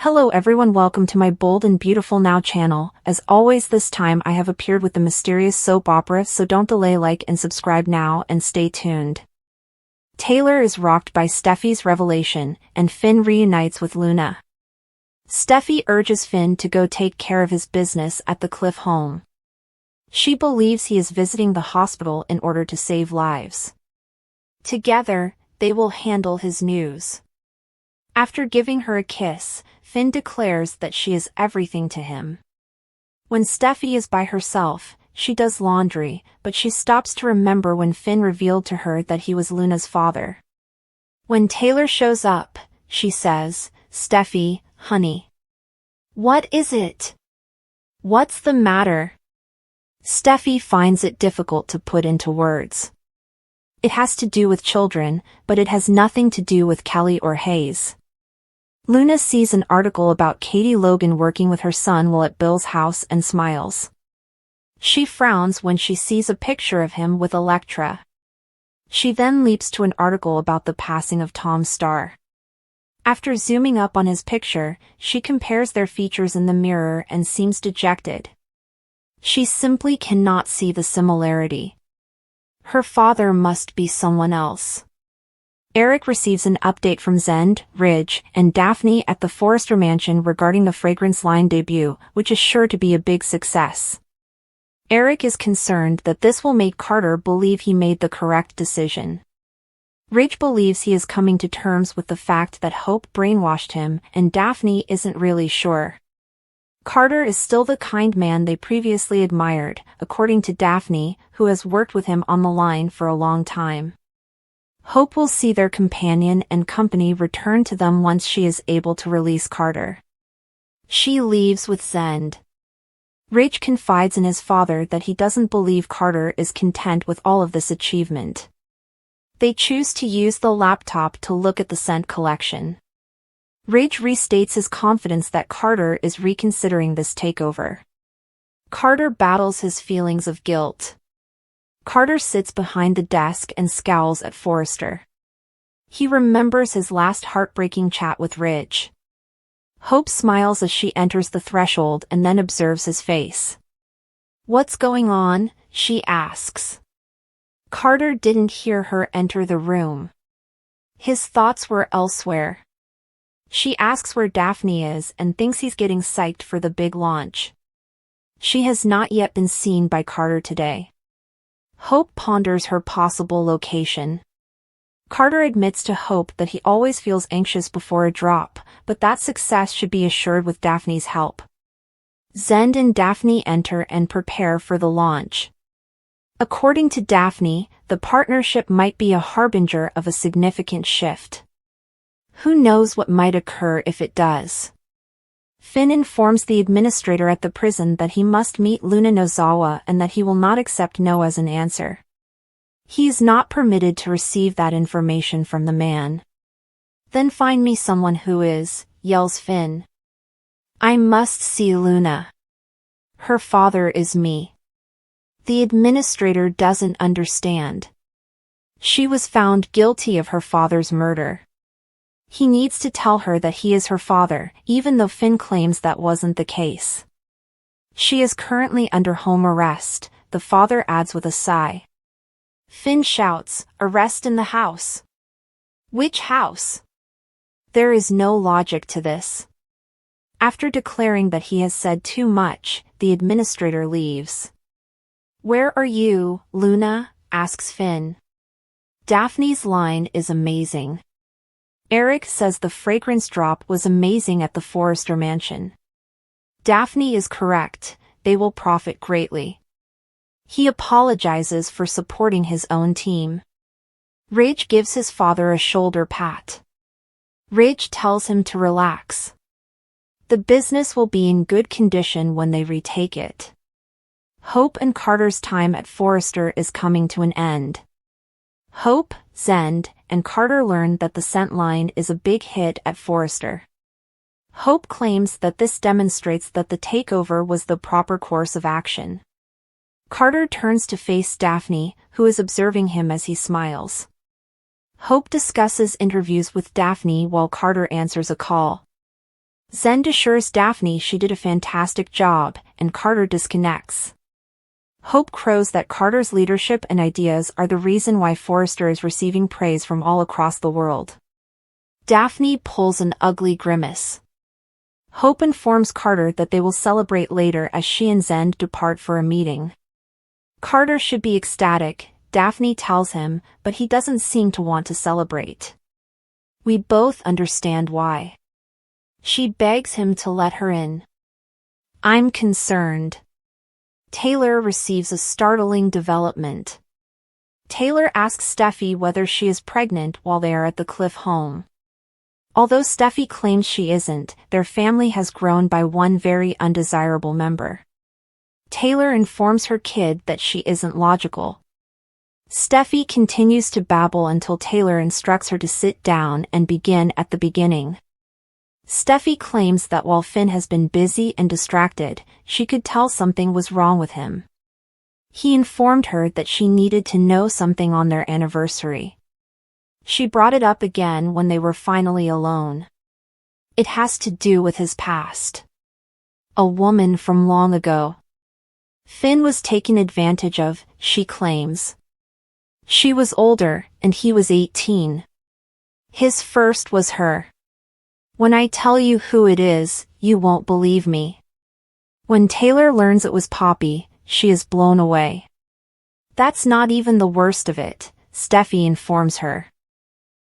Hello everyone, welcome to my Bold and Beautiful Now channel. As always, this time I have appeared with the mysterious soap opera, so don't delay, like and subscribe now and stay tuned. Taylor is rocked by Steffy's revelation, and Finn reunites with Luna. Steffy urges Finn to go take care of his business at the Cliff home. She believes he is visiting the hospital in order to save lives. Together, they will handle his news. After giving her a kiss, Finn declares that she is everything to him. When Steffy is by herself, she does laundry, but she stops to remember when Finn revealed to her that he was Luna's father. When Taylor shows up, she says, "Steffy, honey. What is it? What's the matter?" Steffy finds it difficult to put into words. It has to do with children, but it has nothing to do with Kelly or Hayes. Luna sees an article about Katie Logan working with her son while at Bill's house and smiles. She frowns when she sees a picture of him with Electra. She then leaps to an article about the passing of Tom Starr. After zooming up on his picture, she compares their features in the mirror and seems dejected. She simply cannot see the similarity. Her father must be someone else. Eric receives an update from Zend, Ridge, and Daphne at the Forrester mansion regarding the fragrance line debut, which is sure to be a big success. Eric is concerned that this will make Carter believe he made the correct decision. Ridge believes he is coming to terms with the fact that Hope brainwashed him, and Daphne isn't really sure. Carter is still the kind man they previously admired, according to Daphne, who has worked with him on the line for a long time. Hope will see their companion and company return to them once she is able to release Carter. She leaves with Zend. Ridge confides in his father that he doesn't believe Carter is content with all of this achievement. They choose to use the laptop to look at the scent collection. Ridge restates his confidence that Carter is reconsidering this takeover. Carter battles his feelings of guilt. Carter sits behind the desk and scowls at Forrester. He remembers his last heartbreaking chat with Ridge. Hope smiles as she enters the threshold and then observes his face. "What's going on?" she asks. Carter didn't hear her enter the room. His thoughts were elsewhere. She asks where Daphne is and thinks he's getting psyched for the big launch. She has not yet been seen by Carter today. Hope ponders her possible location. Carter admits to Hope that he always feels anxious before a drop, but that success should be assured with Daphne's help. Zend and Daphne enter and prepare for the launch. According to Daphne, the partnership might be a harbinger of a significant shift. Who knows what might occur if it does? Finn informs the administrator at the prison that he must meet Luna Nozawa and that he will not accept no as an answer. He is not permitted to receive that information from the man. "Then find me someone who is," yells Finn. "I must see Luna. Her father is me." The administrator doesn't understand. She was found guilty of her father's murder. He needs to tell her that he is her father, even though Finn claims that wasn't the case. "She is currently under home arrest," the father adds with a sigh. Finn shouts, "Arrest in the house." Which house? There is no logic to this. After declaring that he has said too much, the administrator leaves. "Where are you, Luna?" asks Finn. Daphne's line is amazing. Eric says the fragrance drop was amazing at the Forrester mansion. Daphne is correct, they will profit greatly. He apologizes for supporting his own team. Ridge gives his father a shoulder pat. Ridge tells him to relax. The business will be in good condition when they retake it. Hope and Carter's time at Forrester is coming to an end. Hope, Zend, and Carter learn that the scent line is a big hit at Forrester. Hope claims that this demonstrates that the takeover was the proper course of action. Carter turns to face Daphne, who is observing him as he smiles. Hope discusses interviews with Daphne while Carter answers a call. Zend assures Daphne she did a fantastic job, and Carter disconnects. Hope crows that Carter's leadership and ideas are the reason why Forrester is receiving praise from all across the world. Daphne pulls an ugly grimace. Hope informs Carter that they will celebrate later as she and Zend depart for a meeting. Carter should be ecstatic, Daphne tells him, but he doesn't seem to want to celebrate. We both understand why. She begs him to let her in. I'm concerned. Taylor receives a startling development. Taylor asks Steffy whether she is pregnant while they are at the Cliff home. Although Steffy claims she isn't, their family has grown by one very undesirable member. Taylor informs her kid that she isn't logical. Steffy continues to babble until Taylor instructs her to sit down and begin at the beginning. Steffy claims that while Finn has been busy and distracted, she could tell something was wrong with him. He informed her that she needed to know something on their anniversary. She brought it up again when they were finally alone. It has to do with his past. A woman from long ago. Finn was taken advantage of, she claims. She was older, and he was 18. His first was her. When I tell you who it is, you won't believe me. When Taylor learns it was Poppy, she is blown away. That's not even the worst of it, Steffy informs her.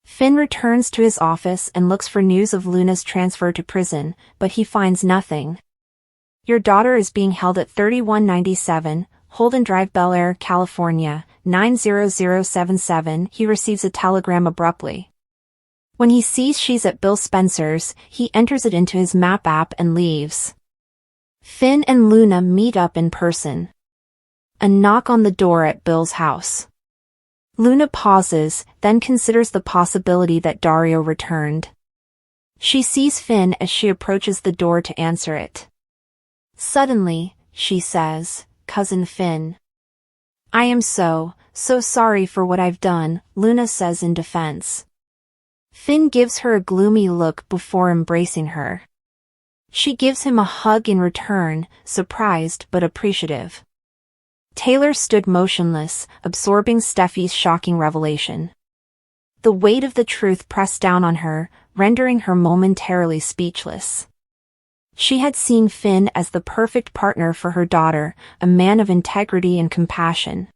Finn returns to his office and looks for news of Luna's transfer to prison, but he finds nothing. Your daughter is being held at 3197, Holden Drive, Bel Air, California, 90077. He receives a telegram abruptly. When he sees she's at Bill Spencer's, he enters it into his map app and leaves. Finn and Luna meet up in person. A knock on the door at Bill's house. Luna pauses, then considers the possibility that Dario returned. She sees Finn as she approaches the door to answer it. Suddenly, she says, "Cousin Finn." "I am so sorry for what I've done," Luna says in defense. Finn gives her a gloomy look before embracing her. She gives him a hug in return, surprised but appreciative. Taylor stood motionless, absorbing Steffy's shocking revelation. The weight of the truth pressed down on her, rendering her momentarily speechless. She had seen Finn as the perfect partner for her daughter, a man of integrity and compassion.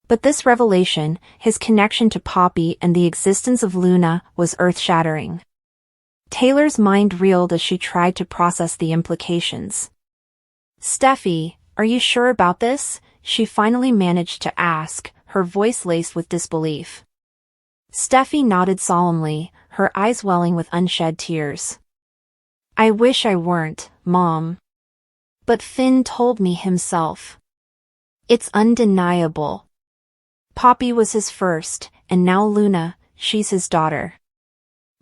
But this revelation, his connection to Poppy and the existence of Luna, was earth-shattering. Taylor's mind reeled as she tried to process the implications. "Steffy, are you sure about this?" she finally managed to ask, her voice laced with disbelief. Steffy nodded solemnly, her eyes welling with unshed tears. "I wish I weren't, Mom. But Finn told me himself. It's undeniable. Poppy was his first, and now Luna, she's his daughter."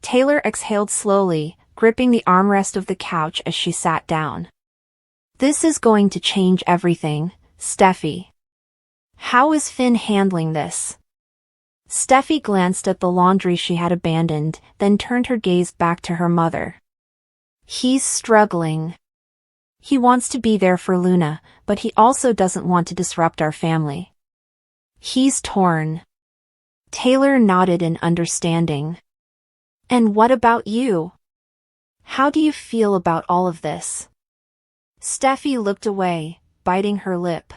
Taylor exhaled slowly, gripping the armrest of the couch as she sat down. "This is going to change everything, Steffy. How is Finn handling this?" Steffy glanced at the laundry she had abandoned, then turned her gaze back to her mother. "He's struggling. He wants to be there for Luna, but he also doesn't want to disrupt our family. He's torn." Taylor nodded in understanding. "And what about you? How do you feel about all of this?" Steffy looked away, biting her lip.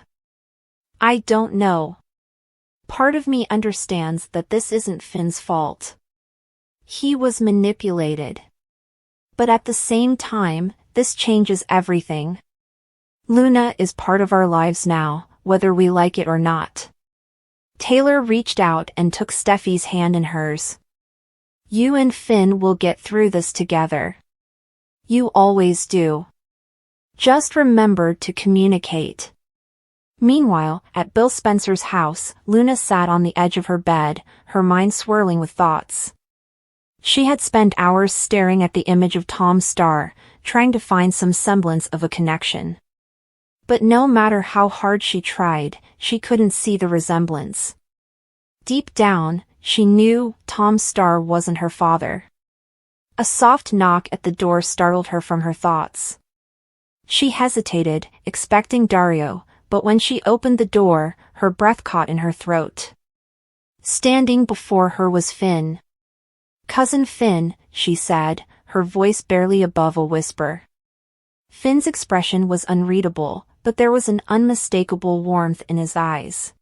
"I don't know. Part of me understands that this isn't Finn's fault. He was manipulated. But at the same time, this changes everything. Luna is part of our lives now, whether we like it or not." Taylor reached out and took Steffy's hand in hers. "You and Finn will get through this together. You always do. Just remember to communicate." Meanwhile, at Bill Spencer's house, Luna sat on the edge of her bed, her mind swirling with thoughts. She had spent hours staring at the image of Tom Starr, trying to find some semblance of a connection. But no matter how hard she tried, she couldn't see the resemblance. Deep down, she knew Tom Starr wasn't her father. A soft knock at the door startled her from her thoughts. She hesitated, expecting Dario, but when she opened the door, her breath caught in her throat. Standing before her was Finn. "Cousin Finn," she said, her voice barely above a whisper. Finn's expression was unreadable, but there was an unmistakable warmth in his eyes.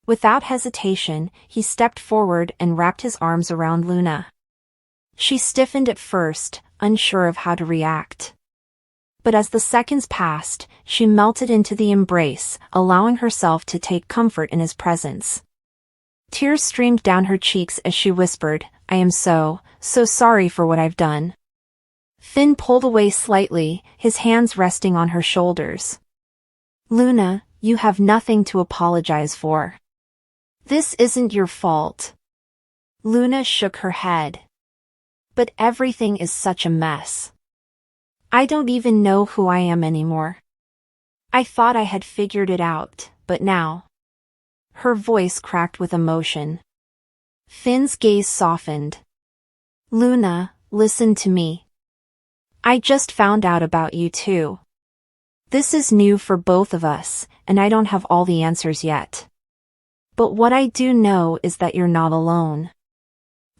Without hesitation, he stepped forward and wrapped his arms around Luna. She stiffened at first, unsure of how to react. But as the seconds passed, she melted into the embrace, allowing herself to take comfort in his presence. Tears streamed down her cheeks as she whispered, "I am so sorry for what I've done." Finn pulled away slightly, his hands resting on her shoulders. "Luna, you have nothing to apologize for. This isn't your fault." Luna shook her head. "But everything is such a mess. I don't even know who I am anymore. I thought I had figured it out, but now." Her voice cracked with emotion. Finn's gaze softened. "Luna, listen to me. I just found out about you too. This is new for both of us, and I don't have all the answers yet. But what I do know is that you're not alone."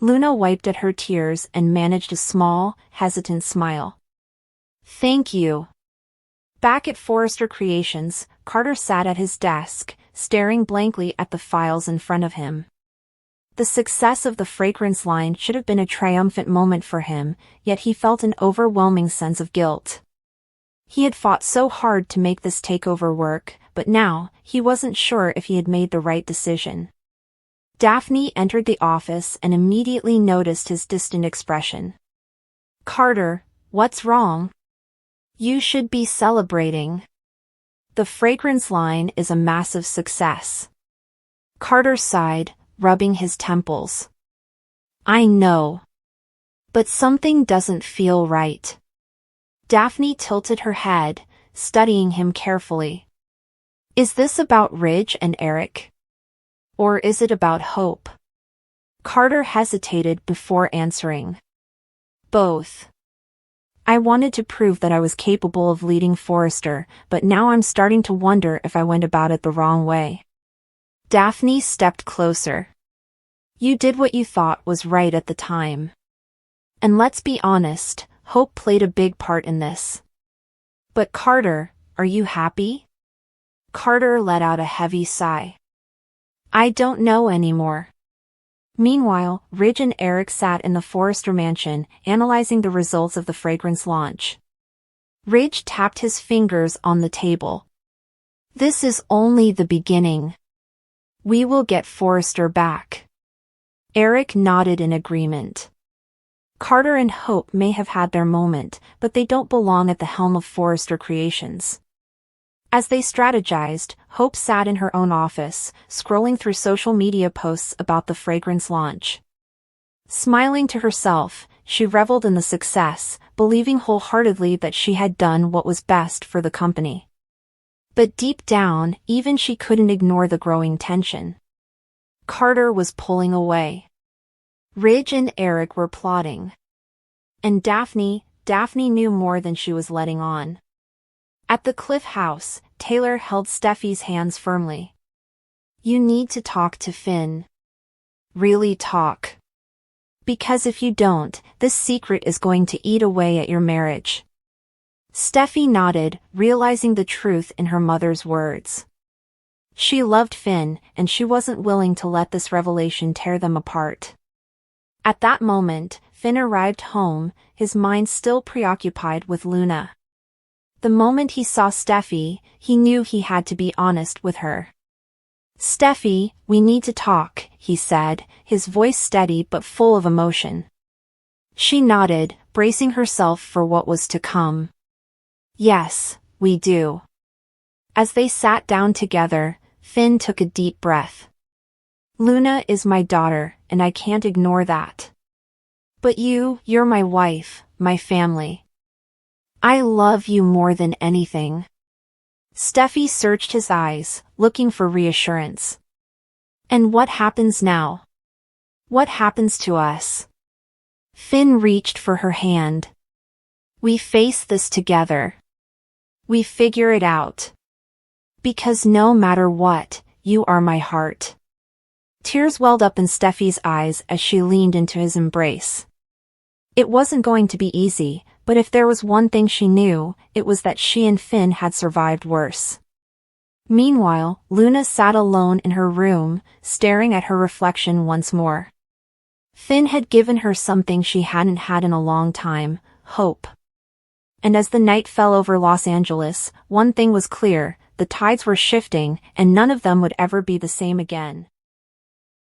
Luna wiped at her tears and managed a small, hesitant smile. "Thank you." Back at Forrester Creations, Carter sat at his desk, staring blankly at the files in front of him. The success of the fragrance line should have been a triumphant moment for him, yet he felt an overwhelming sense of guilt. He had fought so hard to make this takeover work, but now, he wasn't sure if he had made the right decision. Daphne entered the office and immediately noticed his distant expression. "Carter, what's wrong? You should be celebrating. The fragrance line is a massive success." Carter sighed, rubbing his temples. "I know. But something doesn't feel right." Daphne tilted her head, studying him carefully. "Is this about Ridge and Eric? Or is it about Hope?" Carter hesitated before answering. "Both. I wanted to prove that I was capable of leading Forrester, but now I'm starting to wonder if I went about it the wrong way." Daphne stepped closer. "You did what you thought was right at the time. And let's be honest, Hope played a big part in this. But Carter, are you happy?" Carter let out a heavy sigh. "I don't know anymore." Meanwhile, Ridge and Eric sat in the Forrester mansion, analyzing the results of the fragrance launch. Ridge tapped his fingers on the table. "This is only the beginning. We will get Forrester back." Eric nodded in agreement. Carter and Hope may have had their moment, but they don't belong at the helm of Forrester Creations. As they strategized, Hope sat in her own office, scrolling through social media posts about the fragrance launch. Smiling to herself, she reveled in the success, believing wholeheartedly that she had done what was best for the company. But deep down, even she couldn't ignore the growing tension. Carter was pulling away. Ridge and Eric were plotting. And Daphne knew more than she was letting on. At the Cliff House, Taylor held Steffy's hands firmly. "You need to talk to Finn. Really talk. Because if you don't, this secret is going to eat away at your marriage." Steffy nodded, realizing the truth in her mother's words. She loved Finn, and she wasn't willing to let this revelation tear them apart. At that moment, Finn arrived home, his mind still preoccupied with Luna. The moment he saw Steffy, he knew he had to be honest with her. "Steffy, we need to talk," he said, his voice steady but full of emotion. She nodded, bracing herself for what was to come. "Yes, we do." As they sat down together, Finn took a deep breath. "Luna is my daughter, and I can't ignore that. But you're my wife, my family. I love you more than anything." Steffy searched his eyes, looking for reassurance. "And what happens now? What happens to us?" Finn reached for her hand. We face this together. We figure it out. Because no matter what, you are my heart. Tears welled up in Steffy's eyes as she leaned into his embrace. It wasn't going to be easy, but if there was one thing she knew, it was that she and Finn had survived worse. Meanwhile, Luna sat alone in her room, staring at her reflection once more. Finn had given her something she hadn't had in a long time, hope. And as the night fell over Los Angeles, one thing was clear, the tides were shifting, and none of them would ever be the same again.